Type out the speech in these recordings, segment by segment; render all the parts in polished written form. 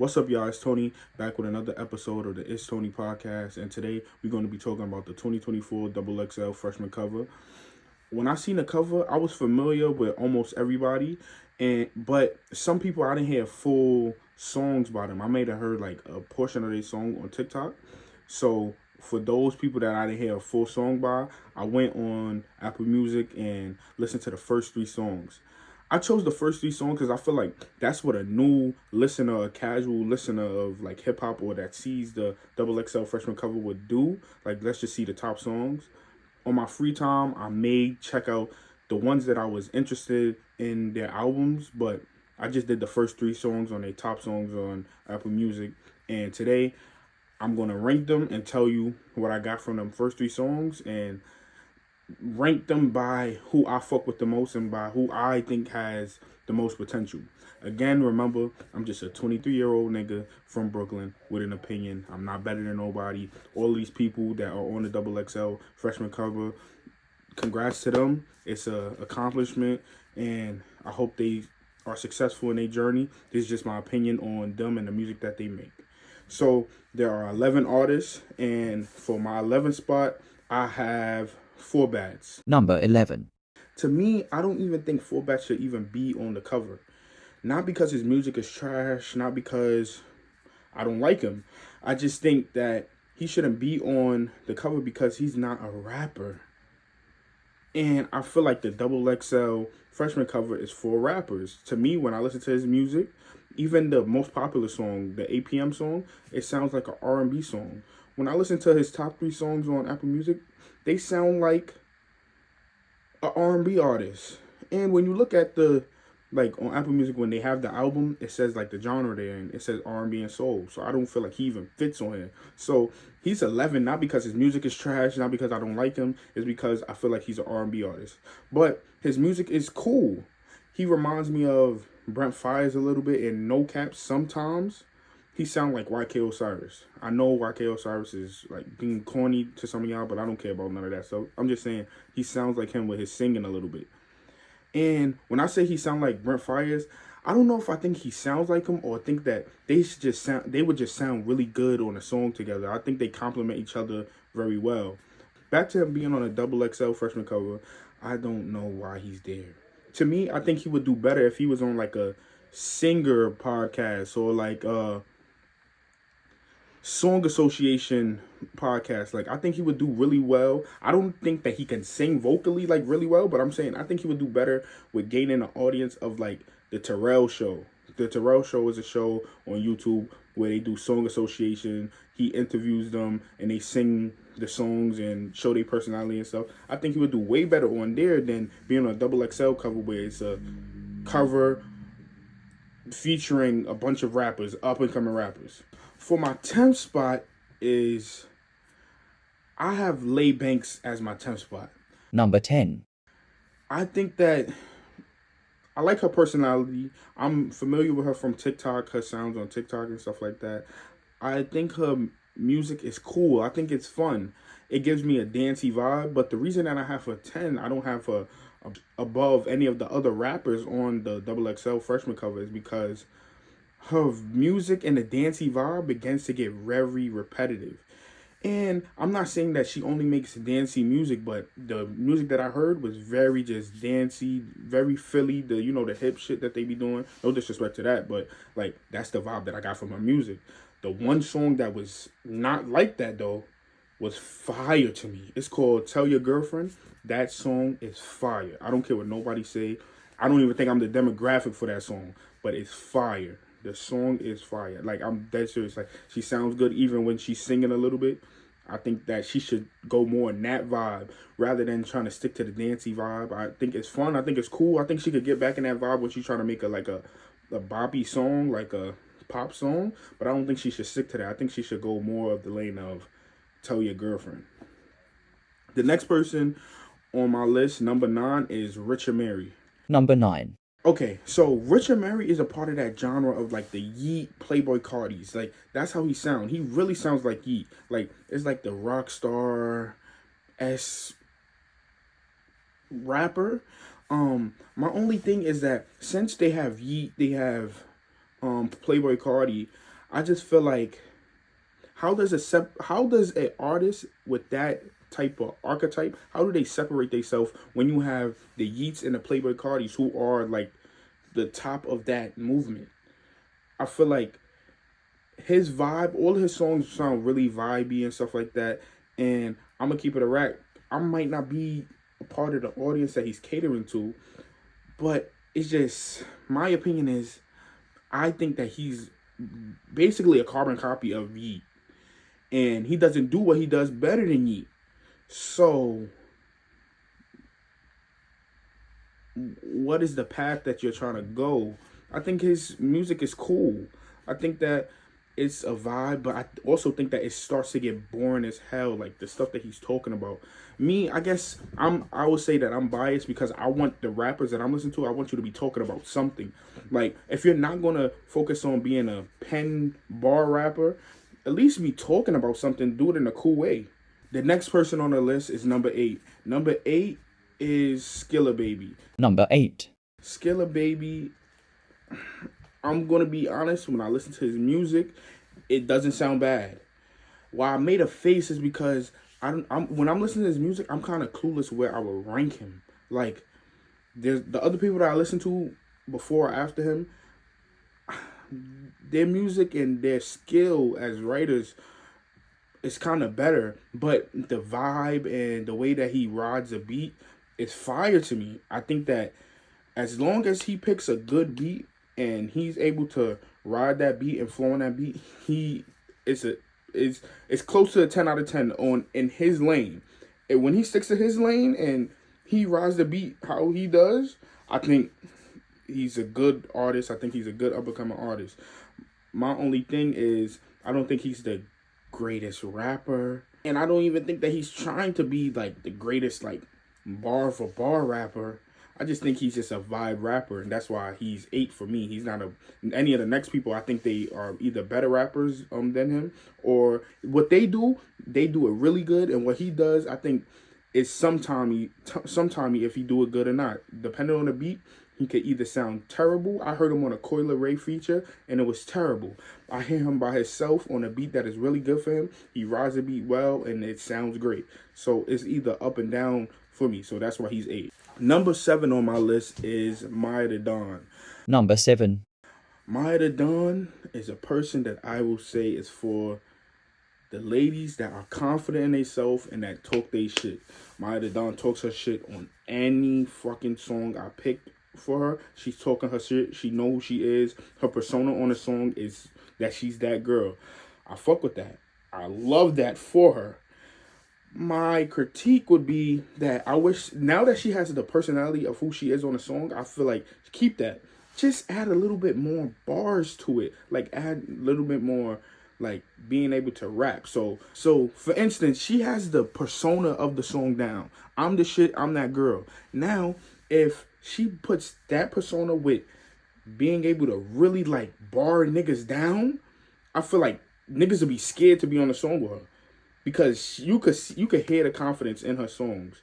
What's up, y'all? It's Tony back with another episode of the ItsTony podcast, and today we're going to be talking about the 2024 XXL freshman cover. When I seen the cover, I was familiar with almost everybody, but some people I didn't hear full songs by them. I may have heard like a portion of their song on TikTok. So for those people that I didn't hear a full song by, I went on Apple Music and listened to the first three songs. I chose the first three songs because I feel like that's what a new listener, a casual listener of like hip hop or that sees the XXL freshman cover would do. Like, let's just see the top songs. On my free time, I may check out the ones that I was interested in their albums, but I just did the first three songs on their top songs on Apple Music. And today, I'm going to rank them and tell you what I got from them first three songs and rank them by who I fuck with the most and by who I think has the most potential. Again, remember, I'm just a 23-year-old nigga from Brooklyn with an opinion. I'm not better than nobody. All these people that are on the XXL freshman cover, congrats to them. It's a accomplishment, and I hope they are successful in their journey. This is just my opinion on them and the music that they make. So there are 11 artists, and for my 11th spot, I have Four Bats. Number 11. To me, I don't even think Four Bats should even be on the cover. Not because his music is trash, not because I don't like him. I just think that he shouldn't be on the cover because he's not a rapper. And I feel like the XXL freshman cover is for rappers. To me, when I listen to his music, even the most popular song, the APM song, it sounds like an R&B song. When I listen to his top three songs on Apple Music, they sound like an R&B artist. And when you look at the, like on Apple Music, when they have the album, it says like the genre there, and it says R&B and soul. So I don't feel like he even fits on here. So he's 11, not because his music is trash, not because I don't like him. It's because I feel like he's an R&B artist. But his music is cool. He reminds me of Brent Fires a little bit, and no cap sometimes. He sounds like YK Osiris. I know YK Osiris is like being corny to some of y'all, but I don't care about none of that stuff. I'm just saying he sounds like him with his singing a little bit. And when I say he sounds like Brent Fires, I don't know if I think he sounds like him or think that they would just sound really good on a song together. I think they complement each other very well. Back to him being on a XXL freshman cover, I don't know why he's there. To me, I think he would do better if he was on like a singer podcast or like song association podcast. Like, I think he would do really well. I don't think that he can sing vocally like really well, but I'm saying I think he would do better with gaining an audience of like the Terrell Show. The Terrell Show is a show on YouTube where they do song association. He interviews them and they sing the songs and show their personality and stuff. I think he would do way better on there than being on a XXL cover where it's a cover featuring a bunch of rappers, up and coming rappers. For my 10th spot is, I have Lay Banks as my 10th spot. Number 10. I think that I like her personality. I'm familiar with her from TikTok, her sounds on TikTok and stuff like that. I think her music is cool. I think it's fun. It gives me a dancey vibe, but the reason that I have her 10, I don't have her above any of the other rappers on the XXL freshman cover is because her music and the dancey vibe begins to get very repetitive. And I'm not saying that she only makes dancey music, but the music that I heard was very just dancey, very Philly, the hip shit that they be doing. No disrespect to that, but like that's the vibe that I got from her music. The one song that was not like that though was fire to me. It's called Tell Your Girlfriend. That song is fire. I don't care what nobody say. I don't even think I'm the demographic for that song, but it's fire. The song is fire. Like, I'm dead serious. Like, she sounds good even when she's singing a little bit. I think that she should go more in that vibe rather than trying to stick to the dancey vibe. I think it's fun. I think it's cool. I think she could get back in that vibe when she's trying to make a boppy song, like a pop song. But I don't think she should stick to that. I think she should go more of the lane of Tell Your Girlfriend. The next person on my list, number 9, is Richer Mary. Number 9. Okay, so Richer Mary is a part of that genre of like the Yeet Playboy Cardis. Like, that's how he sounds. He really sounds like Yeet. Like, it's like the rock star S rapper. My only thing is that since they have Yeet, they have Playboy Cardi, I just feel like how does an artist with that type of archetype, how do they separate themselves when you have the Yeats and the Playboy Cardis who are like the top of that movement? I feel like his vibe, all of his songs sound really vibey and stuff like that. And I'm gonna keep it a rack. I might not be a part of the audience that he's catering to, but it's just my opinion is I think that he's basically a carbon copy of Yeet, and he doesn't do what he does better than Yeet. So, what is the path that you're trying to go? I think his music is cool. I think that it's a vibe, but I also think that it starts to get boring as hell, like the stuff that he's talking about. Me, I guess I would say that I'm biased because I want the rappers that I'm listening to, I want you to be talking about something. Like, if you're not gonna focus on being a pen bar rapper, at least be talking about something, do it in a cool way. The next person on the list is number 8. Number 8 is Skilla Baby. Number 8. Skilla Baby, I'm gonna be honest, when I listen to his music, it doesn't sound bad. Why I made a face is because I'm when I'm listening to his music, I'm kind of clueless where I would rank him. Like, there's the other people that I listen to before or after him, their music and their skill as writers is kind of better, but the vibe and the way that he rides a beat is fire to me. I think that as long as he picks a good beat and he's able to ride that beat and flow on that beat, he is it's close to a 10 out of 10 on in his lane. And when he sticks to his lane and he rides the beat how he does, I think he's a good artist. I think he's a good up and coming artist. My only thing is I don't think he's the greatest rapper, and I don't even think that he's trying to be like the greatest like bar for bar rapper. I just think he's just a vibe rapper, and that's why he's 8 for me. He's not any of the next people. I think they are either better rappers than him, or what they do it really good, and what he does, I think, is sometime if he do it good or not, depending on the beat. He could either sound terrible. I heard him on a Coil Ray feature, and it was terrible. I hear him by himself on a beat that is really good for him. He rides the beat well, and it sounds great. So it's either up and down for me. So that's why he's 8. Number 7 on my list is Maya the Don. Number 7. Maya the Don is a person that I will say is for the ladies that are confident in themselves and that talk they shit. Maya the Don talks her shit on any fucking song I pick for her. She's talking her shit. She knows who she is. Her persona on the song is that she's that girl. I fuck with that. I love that for her. My critique would be that I wish, now that she has the personality of who she is on the song, I feel like keep that. Just add a little bit more bars to it. Like, add a little bit more like being able to rap. So for instance, she has the persona of the song down. I'm the shit, I'm that girl. Now, if she puts that persona with being able to really like bar niggas down, I feel like niggas would be scared to be on the song with her, because you could hear the confidence in her songs.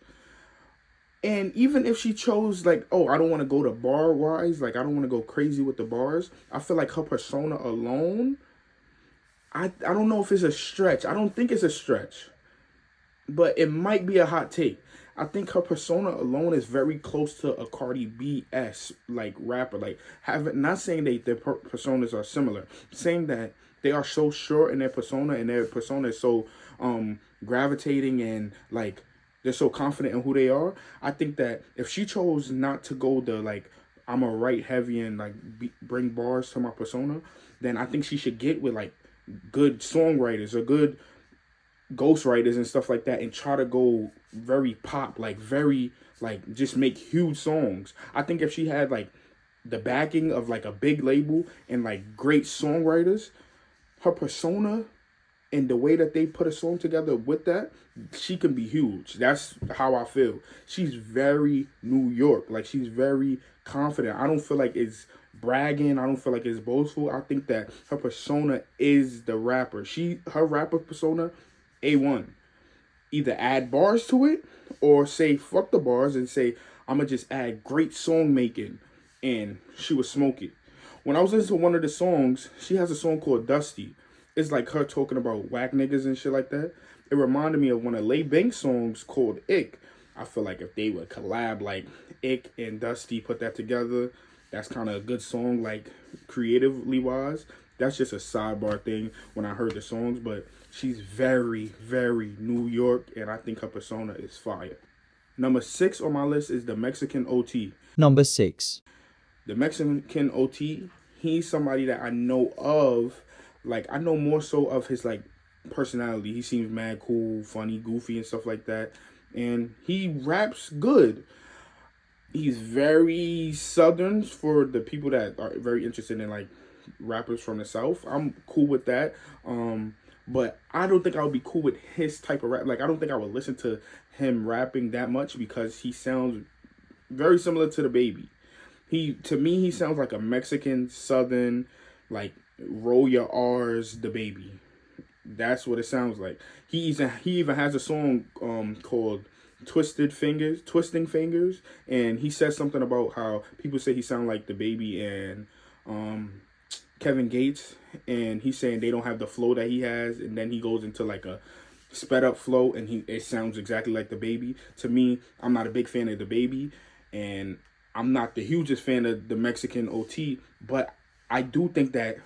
And even if she chose like, oh, I don't want to go to bar wise, like I don't want to go crazy with the bars, I feel like her persona alone, I don't know if it's a stretch. I don't think it's a stretch, but it might be a hot take. I think her persona alone is very close to a Cardi B-esque like rapper. Like, not saying that their personas are similar, saying that they are so short in their persona, and their persona is so gravitating, and like they're so confident in who they are. I think that if she chose not to go the like, I'm a write heavy and like bring bars to my persona, then I think she should get with like good songwriters or good ghostwriters and stuff like that, and try to go very pop, like very like just make huge songs. I think if she had like the backing of like a big label and like great songwriters, her persona and the way that they put a song together with that, she can be huge. That's how I feel. She's very New York. Like, she's very confident. I don't feel like it's bragging. I don't feel like it's boastful. I think that her persona is the rapper. Her rapper persona, A1. Either add bars to it or say fuck the bars and say, I'm going to just add great song making, and she would smoke it. when I was listening to one of the songs, she has a song called Dusty. It's like her talking about whack niggas and shit like that. It reminded me of one of Lay Banks' songs called Ick. I feel like if they would collab, like Ick and Dusty, put that together, that's kind of a good song, like creatively wise. That's just a sidebar thing when I heard the songs, but she's very, very New York, and I think her persona is fire. Number 6 on my list is the Mexican OT. Number 6. The Mexican OT, he's somebody that I know of. Like, I know more so of his, like, personality. He seems mad cool, funny, goofy, and stuff like that. And he raps good. He's very Southern for the people that are very interested in, like, rappers from the South. I'm cool with that. But I don't think I would be cool with his type of rap. Like, I don't think I would listen to him rapping that much because he sounds very similar to the Baby. To me, he sounds like a Mexican, Southern, like, roll your R's, the Baby. That's what it sounds like. He even has a song called Twisting Fingers, and he says something about how people say he sounds like the Baby and Kevin Gates, and he's saying they don't have the flow that he has, and then he goes into like a sped up flow, and it sounds exactly like the Baby. To me, I'm not a big fan of the Baby, and I'm not the hugest fan of the Mexican OT, but I do think that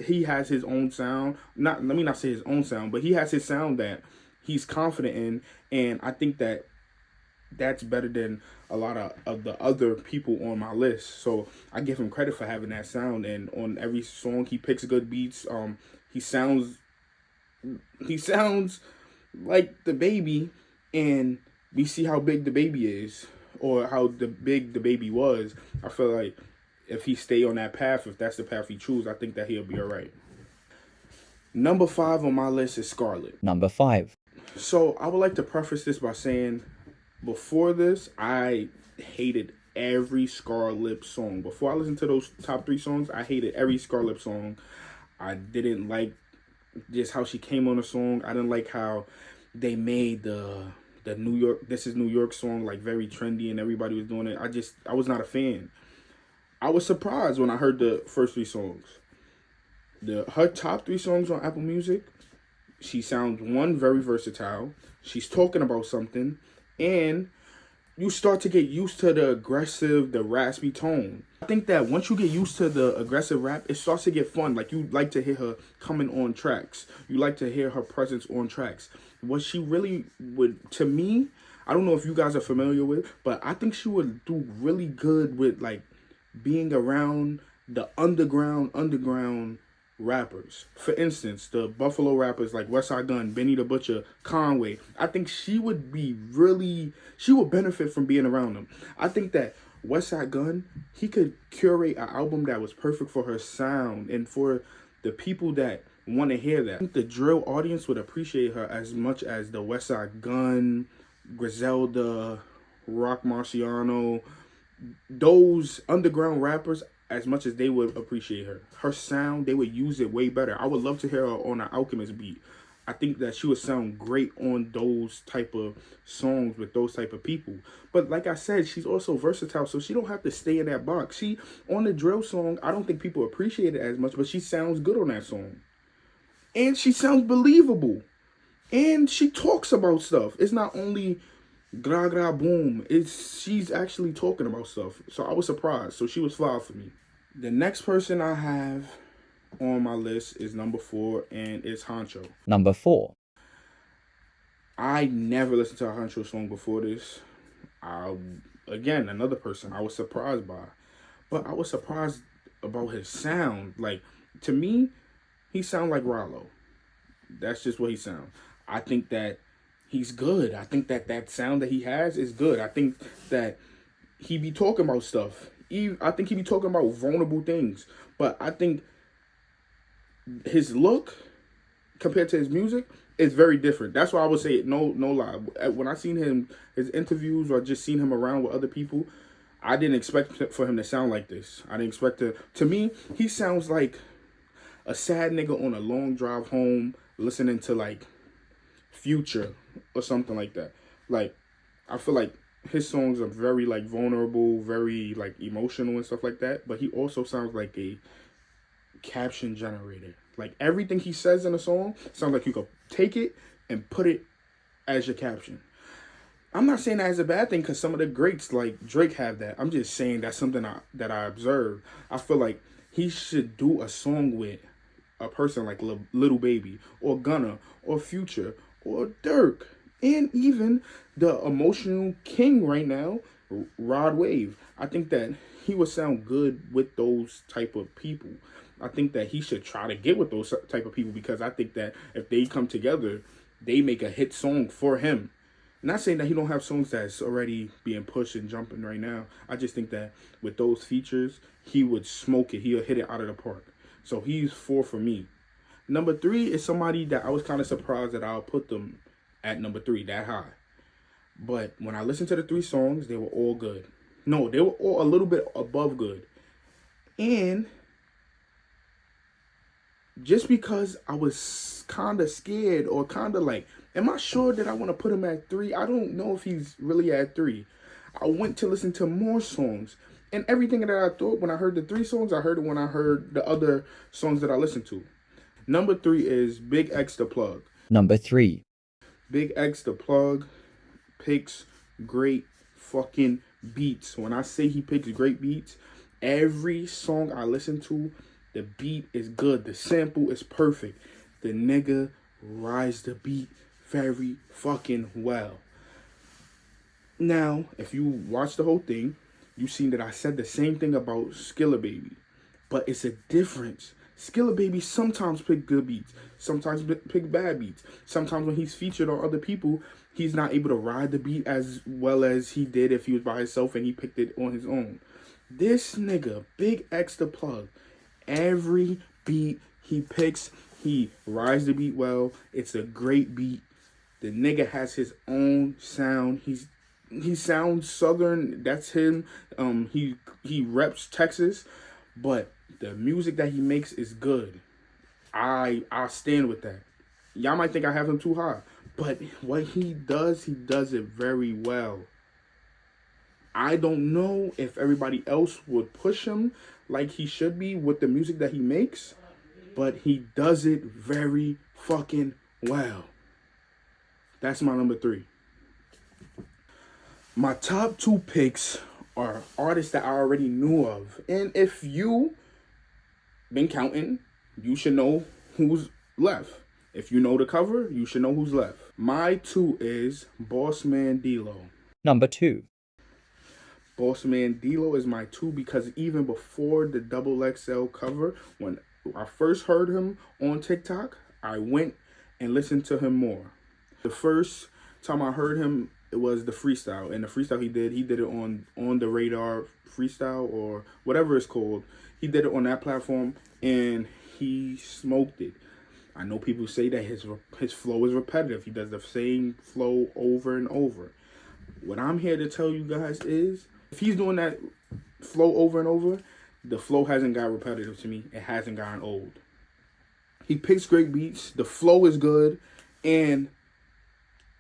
he has his own sound. Let me not say his own sound, but he has his sound that he's confident in, and I think that that's better than a lot of the other people on my list. So I give him credit for having that sound, and on every song he picks good beats. He sounds like the Baby, and we see how big the Baby is, or how big the Baby was. I feel like if he stay on that path, if that's the path he choose, I think that he'll be all right. Number 5 on my list is Scarlet. Number 5. So I would like to preface this by saying, before this, I hated every Scarlet song. Before I listened to those top 3 songs, I hated every Scarlet song. I didn't like just how she came on the song. I didn't like how they made the New York, This Is New York song like very trendy and everybody was doing it. I was not a fan. I was surprised when I heard the first 3 songs. Her top 3 songs on Apple Music, she sounds, one, very versatile. She's talking about something, and you start to get used to the aggressive, the raspy tone. I think that once you get used to the aggressive rap, it starts to get fun. Like, you like to hear her coming on tracks. You like to hear her presence on tracks. What she really would, to me, I don't know if you guys are familiar with, but I think she would do really good with, like, being around the underground rappers. For instance, the Buffalo rappers like Westside Gunn, Benny the Butcher, Conway. I think she would benefit from being around them. I think that Westside Gunn, he could curate an album that was perfect for her sound and for the people that want to hear that. I think the drill audience would appreciate her as much as the Westside Gunn, Griselda, Rock Marciano, those underground rappers, as much as they would appreciate her. Her sound, they would use it way better. I would love to hear her on an Alchemist beat. I think that she would sound great on those type of songs with those type of people. But like I said, she's also versatile, so she don't have to stay in that box. She, on the drill song, I don't think people appreciate it as much, but she sounds good on that song. And she sounds believable. And she talks about stuff. It's not only gra gra boom. She's actually talking about stuff. So I was surprised. So she was fire for me. The next person I have on my list is number 4, and it's Honcho. Number 4. I never listened to a Honcho song before this. Again, another person I was surprised by. But I was surprised about his sound. Like, to me, he sounds like Rollo. That's just what he sounds. I think that he's good. I think that sound that he has is good. I think that he be talking about stuff. I think he be talking about vulnerable things. But I think his look compared to his music is very different. That's why I would say, no lie. When I seen him, his interviews, or just seen him around with other people, I didn't expect for him to sound like this. I didn't expect to me, he sounds like a sad nigga on a long drive home listening to like Future or something like that. Like, I feel like his songs are very like vulnerable, very like emotional and stuff like that. But he also sounds like a caption generator. Like everything he says in a song sounds like you could take it and put it as your caption. I'm not saying that as a bad thing because some of the greats like Drake have that. I'm just saying that's something that I observed. I feel like he should do a song with a person like Little Baby or Gunna or Future or Dirk and even the emotional king right now, Rod Wave. I think that he would sound good with those type of people. I think that he should try to get with those type of people because I think that if they come together, they make a hit song for him. Not saying that he don't have songs that's already being pushed and jumping right now. I just think that with those features, he would smoke it. He'll hit it out of the park. So he's 4 for me. Number 3 is somebody that I was kind of surprised that I'll put them at number 3 that high. But when I listened to the 3 songs, they were all good. No, they were all a little bit above good. And just because I was kind of scared or kind of like, am I sure that I want to put him at 3? I don't know if he's really at 3. I went to listen to more songs. And everything that I thought when I heard the 3 songs, I heard it when I heard the other songs that I listened to. Number 3 is Big X the Plug. Number 3. Big X the Plug picks great fucking beats. When I say he picks great beats, every song I listen to, the beat is good. The sample is perfect. The nigga rides the beat very fucking well. Now, if you watch the whole thing, you seen that I said the same thing about Skilla Baby. But it's a difference. Skilla Baby sometimes pick good beats. Sometimes pick bad beats. Sometimes when he's featured on other people, he's not able to ride the beat as well as he did if he was by himself and he picked it on his own. This nigga, Big X the Plug, every beat he picks, he rides the beat well. It's a great beat. The nigga has his own sound. He sounds southern. That's him. He reps Texas, but the music that he makes is good. I stand with that. Y'all might think I have him too high, but what he does it very well. I don't know if everybody else would push him like he should be with the music that he makes, but he does it very fucking well. That's my number 3. My top 2 picks are artists that I already knew of. And if you been counting, you should know who's left. If you know the cover, you should know who's left. My 2 is Bossman D-Lo. Number 2. Bossman D-Lo is my 2 because even before the XXL cover, when I first heard him on TikTok, I went and listened to him more. The first time I heard him, it was the freestyle. And the freestyle he did it on the Radar freestyle or whatever it's called. He did it on that platform and he smoked it. I know people say that his flow is repetitive. He does the same flow over and over. What I'm here to tell you guys is, if he's doing that flow over and over, the flow hasn't got repetitive to me. It hasn't gotten old. He picks great beats. The flow is good. And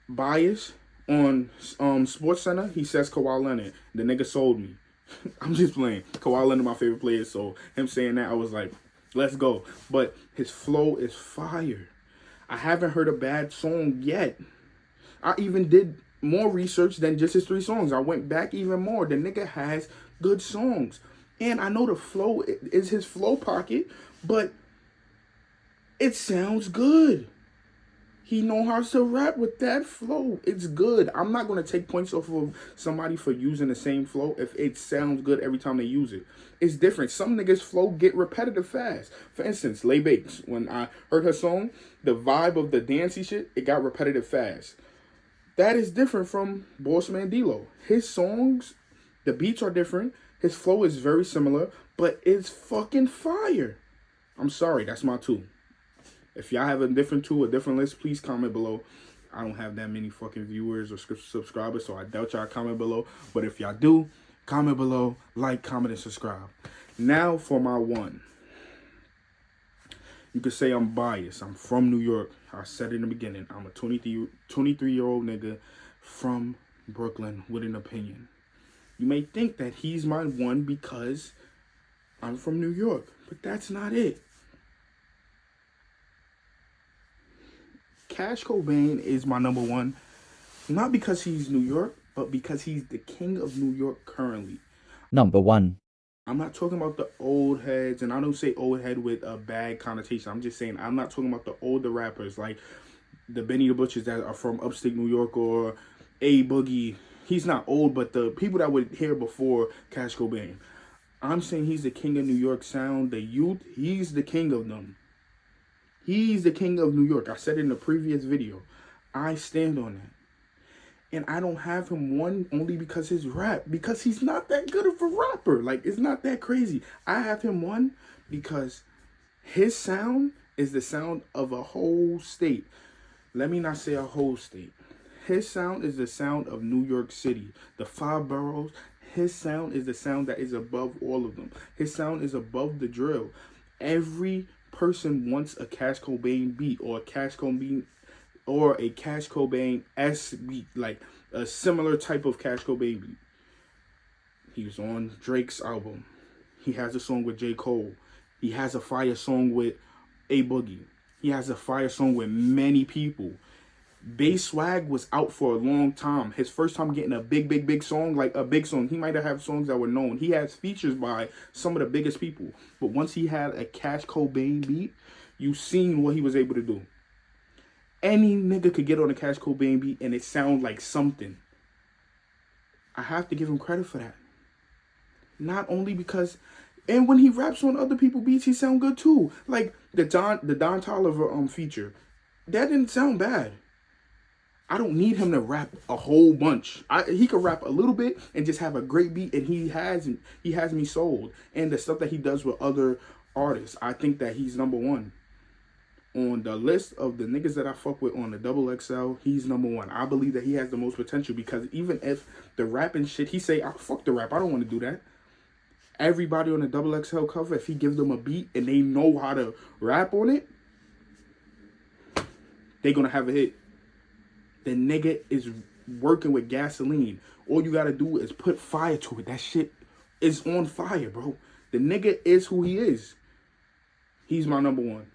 Bias on Sports Center, he says Kawhi Leonard. The nigga sold me. I'm just playing. Kawhi Leonard, my favorite player, so him saying that, I was like, let's go. But his flow is fire. I haven't heard a bad song yet. I even did more research than just his 3 songs. I went back even more. The nigga has good songs. And I know the flow is his flow pocket, but it sounds good. He knows how to rap with that flow. It's good. I'm not going to take points off of somebody for using the same flow if it sounds good every time they use it. It's different. Some niggas' flow get repetitive fast. For instance, Lay Bakes. When I heard her song, the vibe of the dancey shit, it got repetitive fast. That is different from Bossman D-Lo. His songs, the beats are different. His flow is very similar, but it's fucking fire. I'm sorry, that's my 2. If y'all have a different 2, a different list, please comment below. I don't have that many fucking viewers or subscribers, so I doubt y'all comment below. But if y'all do, comment below, like, comment, and subscribe. Now for my 1. You could say I'm biased. I'm from New York. I said it in the beginning. I'm a 23-year-old nigga from Brooklyn with an opinion. You may think that he's my 1 because I'm from New York, but that's not it. Cash Cobain is my number one, not because he's New York, but because he's the king of New York currently. Number 1. I'm not talking about the old heads, and I don't say old head with a bad connotation. I'm just saying I'm not talking about the older rappers like the Benny the Butchers that are from upstate New York or A Boogie. He's not old, but the people that were here before Cash Cobain. I'm saying he's the king of New York sound. The youth, he's the king of them. He's the king of New York. I said it in the previous video. I stand on that. And I don't have him one only because his rap, because he's not that good of a rapper. Like, it's not that crazy. I have him one because his sound is the sound of a whole state. Let me not say a whole state. His sound is the sound of New York City, the 5 boroughs. His sound is the sound that is above all of them. His sound is above the drill. Every person wants a Cash Cobain beat or a Cash Cobain S beat, like a similar type of Cash Cobain beat. He was on Drake's album. He has a song with J. Cole. He has a fire song with A Boogie. He has a fire song with many people. Bass Swag was out for a long time. His first time getting a big song, like a big song. He might have songs that were known. He has features by some of the biggest people. But once he had a Cash Cobain beat, you seen what he was able to do. Any nigga could get on a Cash Cobain beat and it sounds like something. I have to give him credit for that. Not only because, and when he raps on other people's beats, he sound good too. Like the Don Toliver feature, that didn't sound bad. I don't need him to rap a whole bunch. He could rap a little bit and just have a great beat, and he has me sold. And the stuff that he does with other artists, I think that he's number one. On the list of the niggas that I fuck with on the XXL, he's number one. I believe that he has the most potential because even if the rapping shit, he say, fuck the rap, I don't want to do that. Everybody on the XXL cover, if he gives them a beat and they know how to rap on it, they're going to have a hit. The nigga is working with gasoline. All you got to do is put fire to it. That shit is on fire, bro. The nigga is who he is. He's my number one.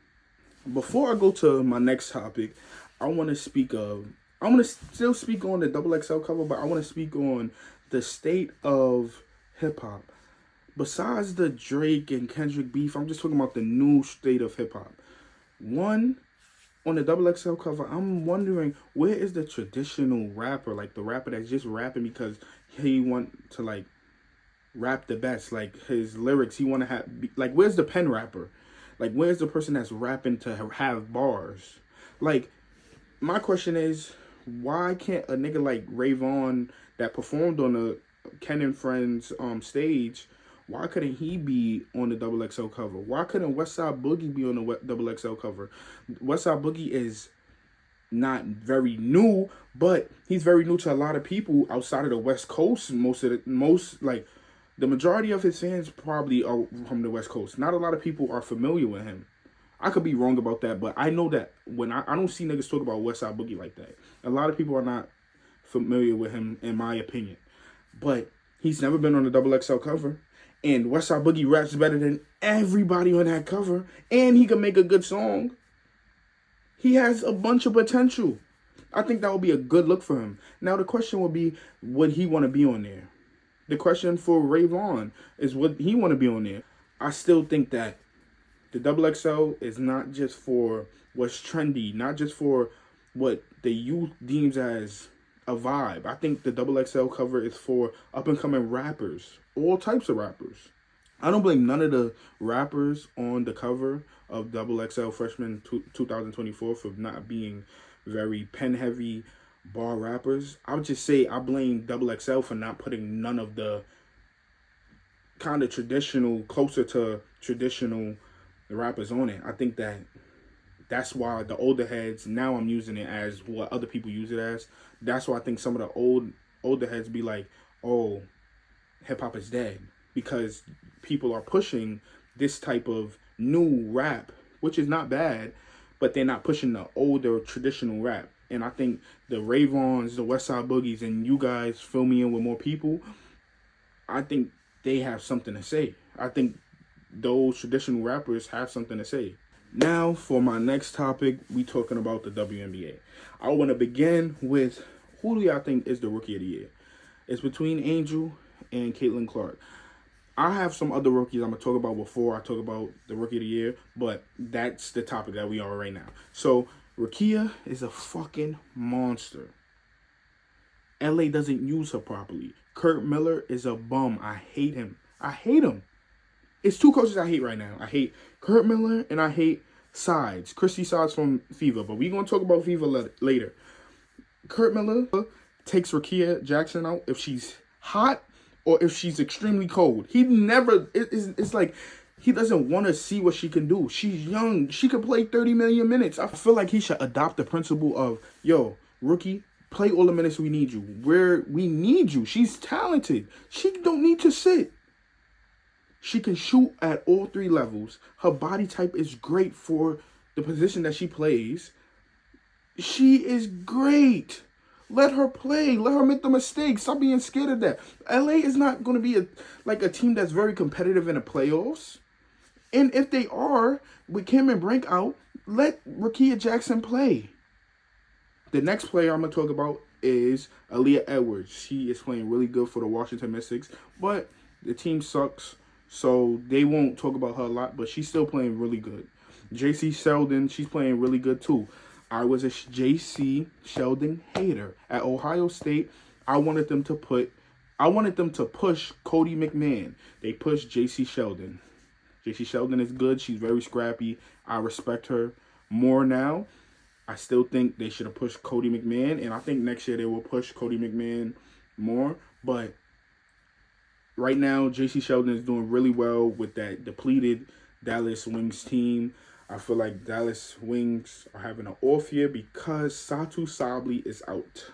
Before I go to my next topic, I want to speak of, I'm going to still speak on the XXL cover, but I want to speak on the state of hip-hop. Besides the Drake and Kendrick beef, I'm just talking about the new state of hip-hop. One, on the XXL cover, I'm wondering, where is the traditional rapper? Like, the rapper that's just rapping because he want to, like, rap the best. Like, his lyrics, he want to have, like, where's the pen rapper? Like, where's the person that's rapping to have bars? Like, my question is, why can't a nigga like Ray Vaughn that performed on the Ken and Friends stage, why couldn't he be on the XXL cover? Why couldn't Westside Boogie be on the XXL cover? Westside Boogie is not very new, but he's very new to a lot of people outside of the West Coast. The majority of his fans probably are from the West Coast. Not a lot of people are familiar with him. I could be wrong about that, but I know that when I don't see niggas talk about Westside Boogie like that. A lot of people are not familiar with him, in my opinion. But he's never been on the XXL cover. And Westside Boogie raps better than everybody on that cover. And he can make a good song. He has a bunch of potential. I think that would be a good look for him. Now, the question would be, would he want to be on there? The question for Ray Vaughn is, would he want to be on there? I still think that the XXL is not just for what's trendy, not just for what the youth deems as a vibe. I think the XXL cover is for up-and-coming rappers, all types of rappers. I don't blame none of the rappers on the cover of XXL Freshman 2024 for not being very pen-heavy bar rappers. I would just say I blame XXL for not putting none of the kind of traditional, closer to traditional rappers on it. I think that's why the older heads, now I'm using it as what other people use it as. That's why I think some of the older heads be like, oh, hip-hop is dead. Because people are pushing this type of new rap, which is not bad, but they're not pushing the older traditional rap. And I think the Ray Vaughns, the Westside Boogies, and you guys fill me in with more people, I think they have something to say. I think those traditional rappers have something to say. Now, for my next topic, we talking about the WNBA. I want to begin with who do y'all think is the Rookie of the Year? It's between Angel and Caitlin Clark. I have some other rookies I'm going to talk about before I talk about the Rookie of the Year, but that's the topic that we are right now. So, Rukia is a fucking monster. LA doesn't use her properly. Kurt Miller is a bum. I hate him. It's two coaches I hate right now. I hate Kurt Miller and I hate Sides. Christy Sides from Fever, but we're going to talk about Fever later. Kurt Miller takes Rukia Jackson out if she's hot or if she's extremely cold. He never, it's like he doesn't want to see what she can do. She's young. She could play 30 million minutes. I feel like he should adopt the principle of, yo, rookie, play all the minutes we need you. We need you. She's talented. She don't need to sit. She can shoot at all three levels. Her body type is great for the position that she plays. She is great. Let her play. Let her make the mistakes. Stop being scared of that. LA is not going to be a team that's very competitive in the playoffs. And if they are, with Cameron Brink out, let Rukia Jackson play. The next player I'm going to talk about is Aaliyah Edwards. She is playing really good for the Washington Mystics, but the team sucks. So they won't talk about her a lot, but she's still playing really good. JC Sheldon, she's playing really good too. I was a JC Sheldon hater. At Ohio State, I wanted them to push Cody McMahon. They pushed JC Sheldon. JC Sheldon is good. She's very scrappy. I respect her more now. I still think they should have pushed Cody McMahon, and I think next year they will push Cody McMahon more. But right now, JC Sheldon is doing really well with that depleted Dallas Wings team. I feel like Dallas Wings are having an off year because Satu Sabli is out.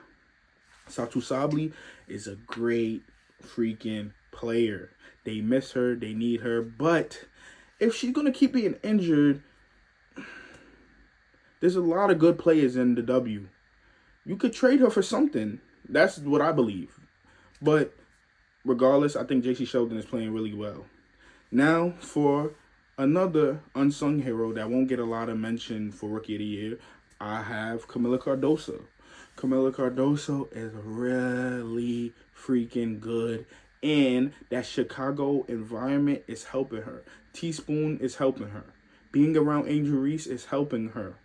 Satu Sabli is a great freaking player. They miss her. They need her. But if she's going to keep being injured, there's a lot of good players in the W. You could trade her for something. That's what I believe. But regardless, I think JC Sheldon is playing really well. Now, for another unsung hero that won't get a lot of mention for Rookie of the Year, I have Camila Cardoso. Camila Cardoso is really freaking good, and that Chicago environment is helping her. Teaspoon is helping her. Being around Angel Reese is helping her.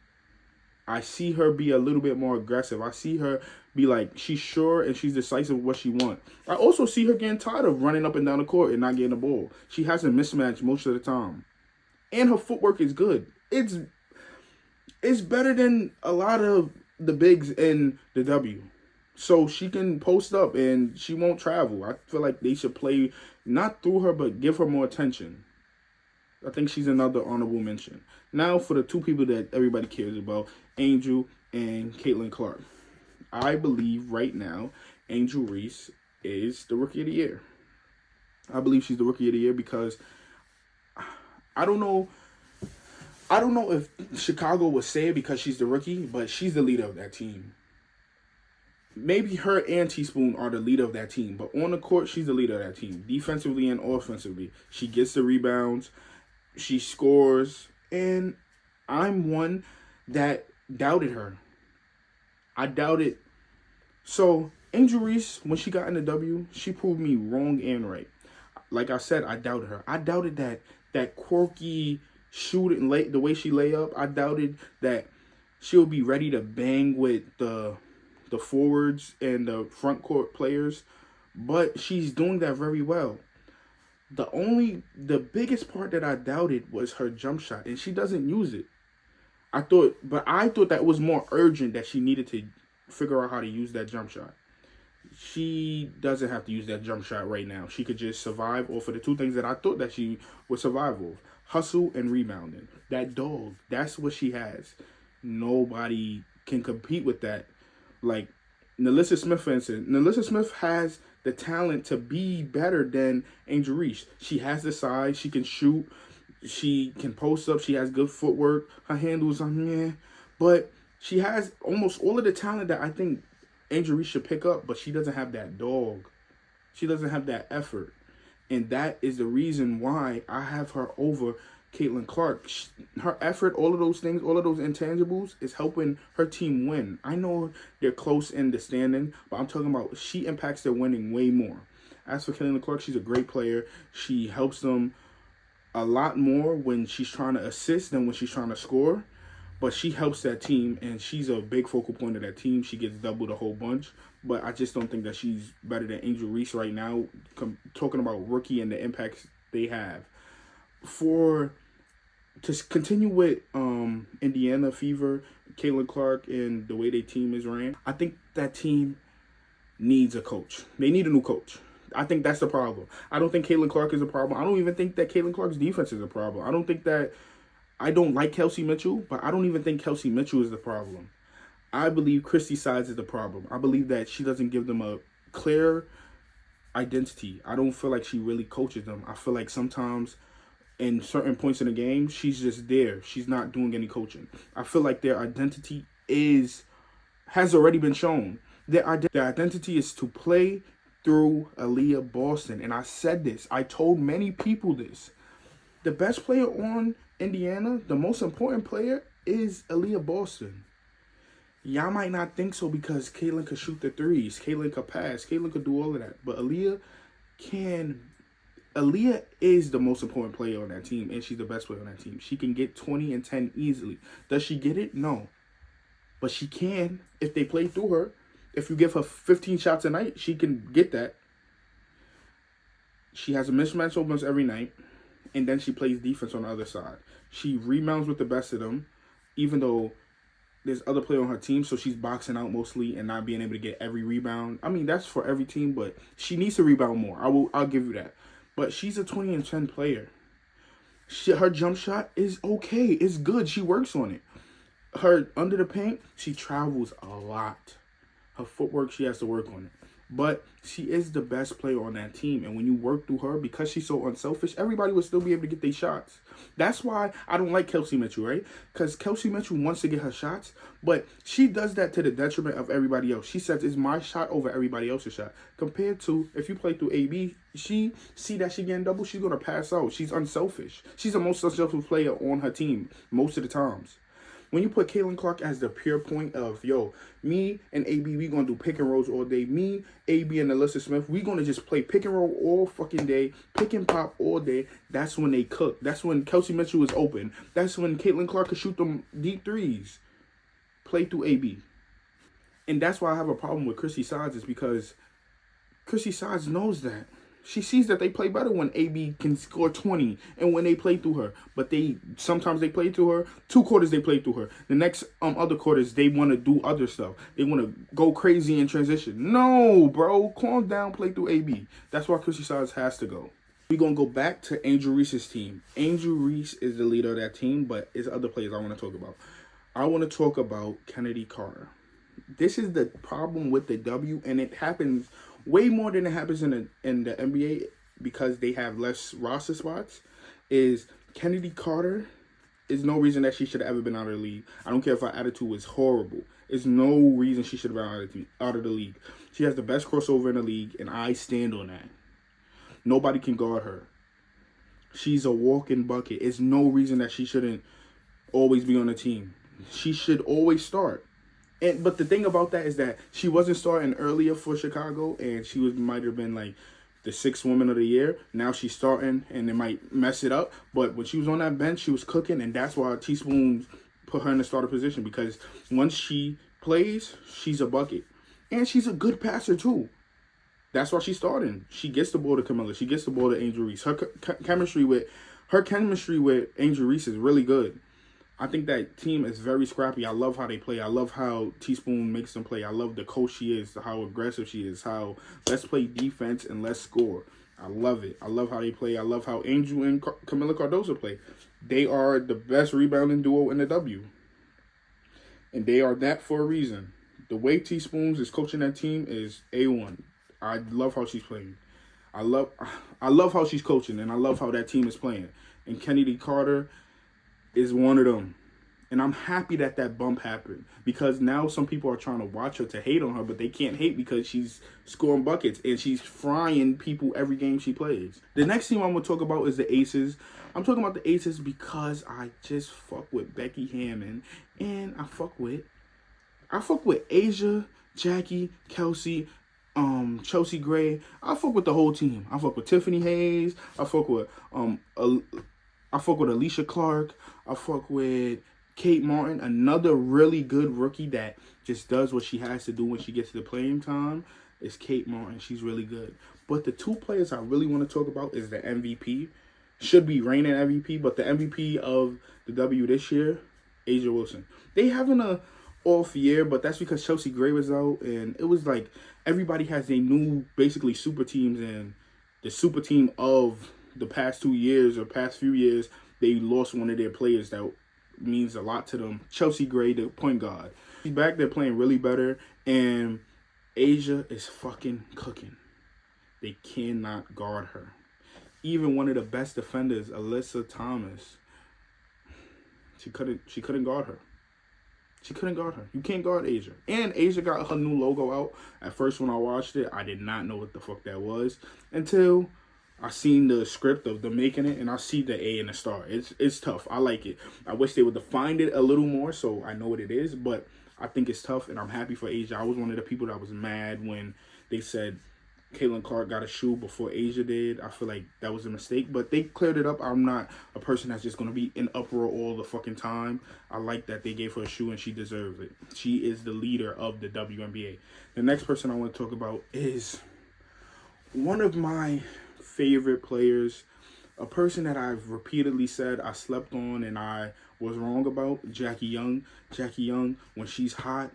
I see her be a little bit more aggressive. I see her be like, she's sure and she's decisive with what she wants. I also see her getting tired of running up and down the court and not getting the ball. She has a mismatch most of the time. And her footwork is good. It's better than a lot of the bigs in the W. So she can post up and she won't travel. I feel like they should play not through her, but give her more attention. I think she's another honorable mention. Now for the two people that everybody cares about, Angel and Caitlin Clark. I believe right now Angel Reese is the Rookie of the Year. I believe she's the Rookie of the Year because I don't know if Chicago would say it because she's the rookie, but she's the leader of that team. Maybe her and Teaspoon are the leader of that team, but on the court, she's the leader of that team. Defensively and offensively, she gets the rebounds, she scores, and I'm one that doubted her. I doubted. So, Angel Reese, when she got in the W, she proved me wrong and right. Like I said, I doubted her. I doubted that quirky shooting, the way she lay up. I doubted that she'll be ready to bang with the forwards and the front court players, but she's doing that very well. The biggest part that I doubted was her jump shot, and she doesn't use it. I thought that was more urgent, that she needed to figure out how to use that jump shot. She doesn't have to use that jump shot right now. She could just survive off of the two things that I thought that she would survive off: hustle and rebounding. That dog, that's what she has. Nobody can compete with that. Like Nalissa Smith, for instance. Nalissa Smith has the talent to be better than Angel Reese. She has the size. She can shoot. She can post up. She has good footwork. Her handles are but she has almost all of the talent that I think Angel Reese should pick up, but she doesn't have that dog. She doesn't have that effort. And that is the reason why I have her over Caitlin Clark, her effort, all of those things, all of those intangibles is helping her team win. I know they're close in the standing, but I'm talking about she impacts their winning way more. As for Caitlin Clark, she's a great player. She helps them a lot more when she's trying to assist than when she's trying to score. But she helps that team, and she's a big focal point of that team. She gets doubled a whole bunch. But I just don't think that she's better than Angel Reese right now, talking about rookie and the impacts they have. To continue with Indiana Fever, Caitlin Clark, and the way their team is ran, I think that team needs a coach. They need a new coach. I think that's the problem. I don't think Caitlin Clark is a problem. I don't even think that Caitlin Clark's defense is a problem. I don't like Kelsey Mitchell, but I don't even think Kelsey Mitchell is the problem. I believe Christy Sides is the problem. I believe that she doesn't give them a clear identity. I don't feel like she really coaches them. I feel like sometimes in certain points in the game, she's just there. She's not doing any coaching. I feel like their identity has already been shown. Their identity is to play through Aaliyah Boston. And I said this. I told many people this. The best player on Indiana, the most important player, is Aaliyah Boston. Y'all might not think so because Caitlin could shoot the threes. Caitlin could pass. Caitlin could do all of that. But Aaliyah is the most important player on that team, and she's the best player on that team. She can get 20 and 10 easily. Does she get it? No. But she can if they play through her. If you give her 15 shots a night, she can get that. She has a mismatch almost every night, and then she plays defense on the other side. She rebounds with the best of them, even though there's other players on her team, so she's boxing out mostly and not being able to get every rebound. I mean, that's for every team, but she needs to rebound more. I'll give you that. But she's a 20 and 10 player. Her jump shot is okay. It's good. She works on it. Her under the paint, she travels a lot. Her footwork, she has to work on it. But she is the best player on that team. And when you work through her, because she's so unselfish, everybody will still be able to get their shots. That's why I don't like Kelsey Mitchell, right? Because Kelsey Mitchell wants to get her shots, but she does that to the detriment of everybody else. She says, it's my shot over everybody else's shot. Compared to, if you play through AB, she see that she getting double, she's going to pass out. She's unselfish. She's the most unselfish player on her team most of the times. When you put Caitlin Clark as the pure point of, me and AB, we going to do pick and rolls all day. Me, AB, and Alyssa Smith, we going to just play pick and roll all fucking day, pick and pop all day. That's when they cook. That's when Kelsey Mitchell is open. That's when Caitlin Clark can shoot them deep threes. Play through AB. And that's why I have a problem with Christy Sides, is because Christy Sides knows that. She sees that they play better when AB can score 20 and when they play through her. But sometimes they play through her. 2 quarters they play through her. The next other quarters they want to do other stuff. They want to go crazy in transition. No, bro. Calm down, play through AB. That's why Christy Sides has to go. We're going to go back to Angel Reese's team. Angel Reese is the leader of that team, but there's other players I want to talk about. I want to talk about Kennedy Carter. This is the problem with the W, and it happens way more than it happens in the NBA because they have less roster spots. Is Kennedy Carter is no reason that she should have ever been out of the league. I don't care if her attitude was horrible. There's no reason she should have been out of the league. She has the best crossover in the league, and I stand on that. Nobody can guard her. She's a walking bucket. There's no reason that she shouldn't always be on the team. She should always start. But the thing about that is that she wasn't starting earlier for Chicago, and she might have been like the 6th woman of the year. Now she's starting, and it might mess it up. But when she was on that bench, she was cooking, and that's why Teaspoon put her in the starter position, because once she plays, she's a bucket. And she's a good passer, too. That's why she's starting. She gets the ball to Camilla. She gets the ball to Angel Reese. Her chemistry with Angel Reese is really good. I think that team is very scrappy. I love how they play. I love how Teaspoon makes them play. I love the coach she is, how aggressive she is, how let's play defense and let's score. I love it. I love how they play. I love how Angel and Camila Cardoso play. They are the best rebounding duo in the W. And they are that for a reason. The way Teaspoons is coaching that team is A1. I love how she's playing. I love how she's coaching, and I love how that team is playing. And Kennedy Carter is one of them. And I'm happy that bump happened, because now some people are trying to watch her to hate on her, but they can't hate because she's scoring buckets and she's frying people every game she plays. The next team I'm going to talk about is the Aces. I'm talking about the aces because I just fuck with Becky Hammond, and I fuck with Asia, Jackie, Kelsey, Chelsea Gray. I fuck with the whole team. I fuck with Tiffany Hayes. I fuck with Alicia Clark. I fuck with Kate Martin, another really good rookie that just does what she has to do when she gets to the playing time. Is Kate Martin. She's really good. But the two players I really want to talk about is the MVP. Should be reigning MVP, but the MVP of the W this year, Asia Wilson. They having a off year, but that's because Chelsea Gray was out, and it was like everybody has their new basically super teams, and the super team of the past 2 years or past few years, they lost one of their players that means a lot to them. Chelsea Gray, the point guard. She's back there playing really better, and Asia is fucking cooking. They cannot guard her. Even one of the best defenders, Alyssa Thomas, she couldn't guard her. She couldn't guard her. You can't guard Asia. And Asia got her new logo out. At first when I watched it, I did not know what the fuck that was until I seen the script of them making it, and I see the A and the star. It's tough. I like it. I wish they would define it a little more so I know what it is, but I think it's tough, and I'm happy for Asia. I was one of the people that was mad when they said Caitlin Clark got a shoe before Asia did. I feel like that was a mistake, but they cleared it up. I'm not a person that's just going to be in uproar all the fucking time. I like that they gave her a shoe, and she deserves it. She is the leader of the WNBA. The next person I want to talk about is one of my favorite players, a person that I've repeatedly said I slept on and I was wrong about, Jackie Young. Jackie Young, when she's hot,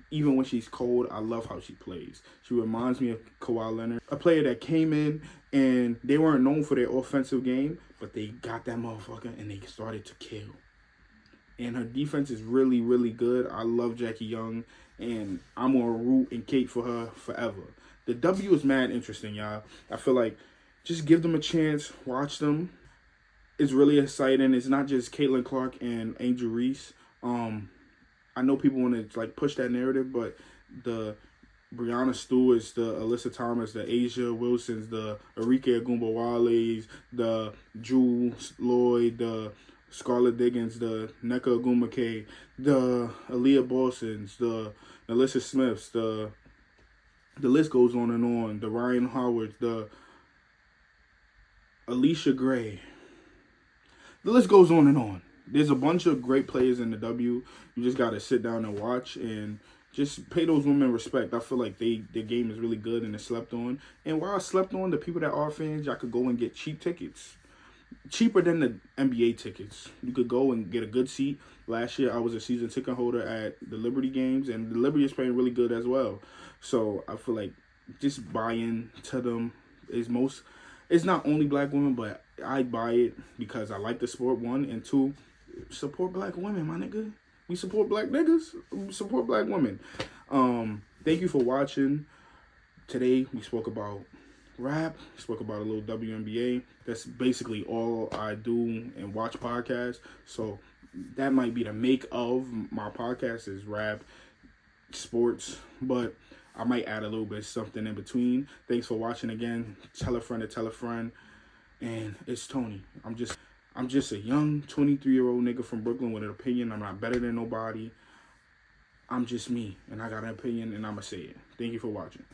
even when she's cold, I love how she plays. She reminds me of Kawhi Leonard, a player that came in and they weren't known for their offensive game, but they got that motherfucker and they started to kill. And her defense is really, really good. I love Jackie Young, and I'm going to root and cape for her forever. The W is mad interesting, y'all. I feel like just give them a chance. Watch them. It's really exciting. It's not just Caitlin Clark and Angel Reese. I know people want to like push that narrative, but the Brianna Stewart's, the Alyssa Thomas, the Asia Wilsons, the Arike Agumbawales, the Jules Lloyd, the Scarlett Diggins, the Nneka Ogwumike, the Aaliyah Bosons, the Alyssa Smiths, the list goes on and on. The Ryan Howards, the Alicia Gray. The list goes on and on. There's a bunch of great players in the W. You just got to sit down and watch and just pay those women respect. I feel like their game is really good and it's slept on. And while it's slept on, the people that are fans, y'all could go and get cheap tickets. Cheaper than the NBA tickets. You could go and get a good seat. Last year, I was a season ticket holder at the Liberty games, and the Liberty is playing really good as well. So I feel like just buying to them is most. It's not only black women, but I buy it because I like the sport, one, and two, support black women, my nigga. We support black niggas. We support black women. Thank you for watching. Today, we spoke about rap, spoke about a little WNBA. That's basically all I do and watch podcasts. So that might be the make of my podcast is rap, sports, but I might add a little bit of something in between. Thanks for watching again. Tell a friend to tell a friend. And it's Tony. I'm just a young 23-year-old nigga from Brooklyn with an opinion. I'm not better than nobody. I'm just me, and I got an opinion, and I'm going to say it. Thank you for watching.